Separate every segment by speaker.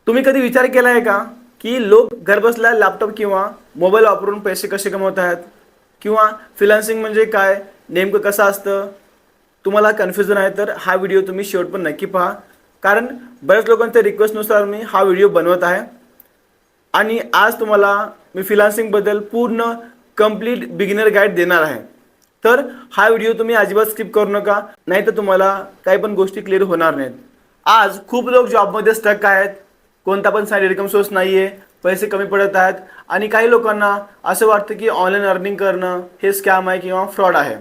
Speaker 1: तुम्ही कधी विचार केला आहे का की लोक घरबसल्या लॅपटॉप किंवा मोबाईल वापरून पैसे कसे कमवत आहेत किंवा फ्रीलान्सिंग म्हणजे काय, नेमकं कसं असतं? तुम्हाला कन्फ्युजन आहे तर हा व्हिडिओ तुम्ही शेवट पण नक्की पहा, कारण बऱ्याच लोकांच्या रिक्वेस्टनुसार मी हा व्हिडिओ बनवत आहे आणि आज तुम्हाला मी फ्रीलान्सिंगबद्दल पूर्ण कंप्लीट बिगिनर गाईड देणार आहे. तर हा व्हिडिओ तुम्ही अजिबात स्किप करू नका, नाही तर तुम्हाला काही पण गोष्टी क्लिअर होणार नाहीत. आज खूप लोक जॉबमध्ये स्टक आहेत, कोणता पण साइड इन्कम सोर्स नाही आहे, पैसे कमी पडत आहेत आणि काही लोकांना असं वाटतं की ऑनलाईन अर्निंग करणं हे स्कॅम आहे किंवा फ्रॉड आहे.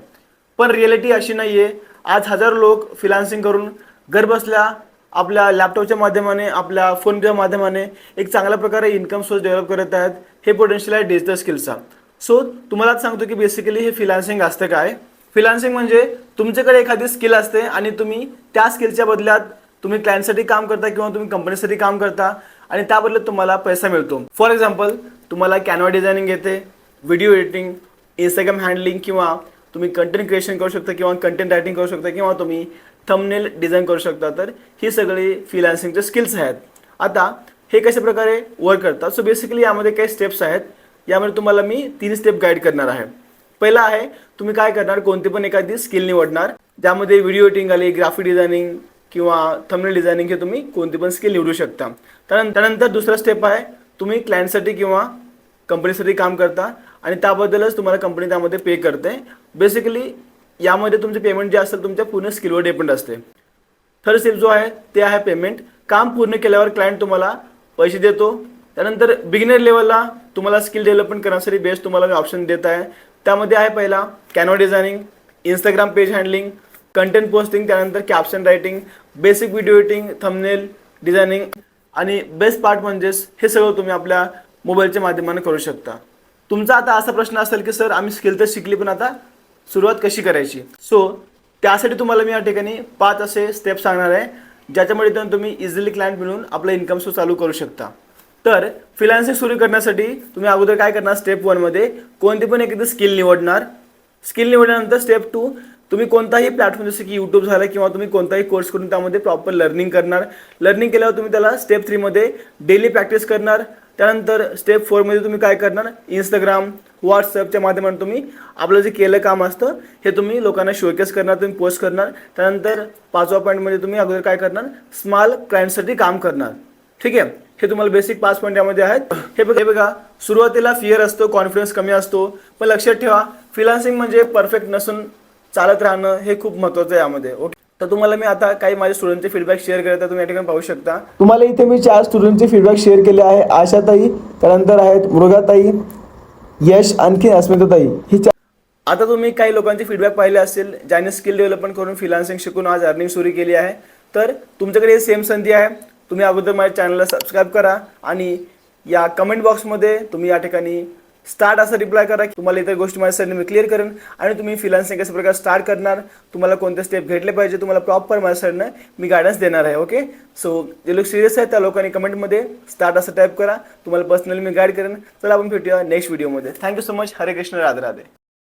Speaker 1: पण रिॲलिटी अशी नाही आहे. आज हजारो लोक फ्रीलान्सिंग करून घरबसल्या आपल्या लॅपटॉपच्या माध्यमाने, आपल्या फोनच्या माध्यमाने एक चांगल्या प्रकारे इन्कम सोर्स डेव्हलप करत आहेत. हे पोटेन्शियल आहे डिजिटल स्किल्सचा. सो तुम्हालाच सांगतो की बेसिकली हे फ्रीलान्सिंग असतं काय. फ्रीलान्सिंग म्हणजे तुमच्याकडे एखादी स्किल असते आणि तुम्ही त्या स्किलच्या बदल्यात तुम्ही क्लायंटसाठी काम करता किंवा तुम्ही कंपनीसाठी काम करता आणि त्या बदल्यात तुम्हाला पैसा मिळतो. फॉर एक्झाम्पल, तुम्हाला कॅनव्हा डिझायनिंग येते, व्हिडिओ एडिटिंग, इंस्टाग्राम हँडलिंग किंवा तुम्ही कंटेंट क्रिएशन करू शकता किंवा कंटेंट रायटिंग करू शकता किंवा तुम्ही थंबनेल डिझाईन करू शकता. तर ही सगळी फ्रीलान्सिंगचे स्किल्स आहेत. आता हे कशा प्रकारे वर्क करतात? सो बेसिकली यामध्ये काही स्टेप्स आहेत. यामध्ये तुम्हाला मी 3 स्टेप गाईड करणार आहे. पहिला आहे, तुम्ही काय करणार, कोणती पण एखादी स्किल निवडणार ज्यामध्ये व्हिडिओ एडिटिंग आली, ग्राफिक डिझायनिंग किंवा थंबनेल डिझायनिंग हे तुम्ही कोणती पण स्किल निवडू शकता. त्यानंतर दुसरा स्टेप आहे, तुम्ही क्लायंटसाठी किंवा कंपनीसाठी काम करता आणि त्याबद्दलच तुम्हाला कंपनी त्यामध्ये पे करते. बेसिकली यामध्ये तुमचे पेमेंट जे असेल तुमच्या पूर्ण स्किलवर डिपेंड असते. थर्ड स्टेप जो आहे ते आहे पेमेंट. काम पूर्ण केल्यावर क्लायंट तुम्हाला पैसे देतो. त्यानंतर बिगिनर लेवलला तुम्हाला स्किल डेव्हलपमेंट करण्यासाठी बेस्ट तुम्हाला ऑप्शन देत आहे. त्यामध्ये आहे पहिला Canva designing, Instagram page handling, content posting, त्यानंतर caption writing, basic video editing, thumbnail designing आणि बेस्ट पार्ट म्हणजेच हे सगळं तुम्ही आपल्या मोबाईलच्या माध्यमाने करू शकता. तुमचा आता असा प्रश्न असेल की सर आम्ही स्किल तर शिकली पण आता सुरुवात कशी करायची? सो त्यासाठी तुम्हाला मी या ठिकाणी 5 असे स्टेप सांगणार आहे ज्याच्यामुळे तुम्ही इझिली क्लायंट मिळून आपला इन्कम सोर्स चालू करू शकता. तर फ्रीलान्सिंग सुरू करण्यासाठी तुम्ही अगोदर काय करणार, स्टेप 1 मध्ये कोणती पण एखादी स्किल निवडणार. स्किल निवडल्यानंतर स्टेप 2, तुम्ही कोणताही प्लॅटफॉर्म जसं की यूट्यूब झालं किंवा तुम्ही कोणताही कोर्स करून त्यामध्ये प्रॉपर लर्निंग करणार. लर्निंग केल्यावर तुम्ही त्याला स्टेप 3 मध्ये डेली प्रॅक्टिस करणार. त्यानंतर स्टेप 4 मध्ये तुम्ही काय करणार, इंस्टाग्राम, व्हॉट्सअपच्या माध्यमातून तुम्ही आपलं जे केलं काम असतं हे तुम्ही लोकांना शोकेस करणार, तुम्ही पोस्ट करणार. त्यानंतर 5वा पॉईंटमध्ये तुम्ही अगोदर काय करणार, स्मॉल क्लायंटसाठी काम करणार. ठीक आहे, हे तुम्हाला बेसिक 5 पॉईंट यामध्ये आहेत. हे बघा, सुरुवातीला फिअर असतो, कॉन्फिडन्स कमी असतो, पण लक्षात ठेवा फ्रीलान्सिंग म्हणजे परफेक्ट नसून चालत राहणं हे खूप महत्त्वाचं आहे यामध्ये. ओके, तर तुम्हाला मी आता काही माझ्या स्टुडंटचे फीडबॅक शेअर करत आहे, तुम्ही या ठिकाणी पाहू शकता. तुम्हाला इथे मी 4 स्टुडंटचे फीडबॅक शेअर केले आहे. आशाताई, त्यानंतर आहेत मृगाताई, यश, आणखी अस्मिताताई. ही आता तुम्ही काही लोकांचे फीडबॅक पाहिले असेल ज्याने स्किल डेव्हलपमेंट करून फ्रीलान्सिंग शिकून आज अर्निंग सुरू केली आहे. तर तुमच्याकडे सेम संधी आहे. तुम्ही अगोदर माझ्या चॅनलला सबस्क्राईब करा आणि या कमेंट बॉक्समध्ये तुम्ही या ठिकाणी स्टार्ट असं रिप्लाय करा की तुम्हाला इतर गोष्टी माझ्या साईडने मी क्लिअर करेन आणि तुम्ही फ्रीलान्सिंग कशा प्रकारे स्टार्ट करणार, तुम्हाला कोणते स्टेप घेतले पाहिजे, तुम्हाला प्रॉपर माझ्या साईडने मी गायडन्स देणार आहे. ओके, सो जे लोक सिरियस आहेत त्या लोकांनी कमेंटमध्ये स्टार्ट असं टाईप करा, तुम्हाला पर्सनली मी गाईड करेन. चला आपण भेटूया नेक्स्ट व्हिडिओमध्ये. Thank you so much. हरे कृष्ण, राधे राधे.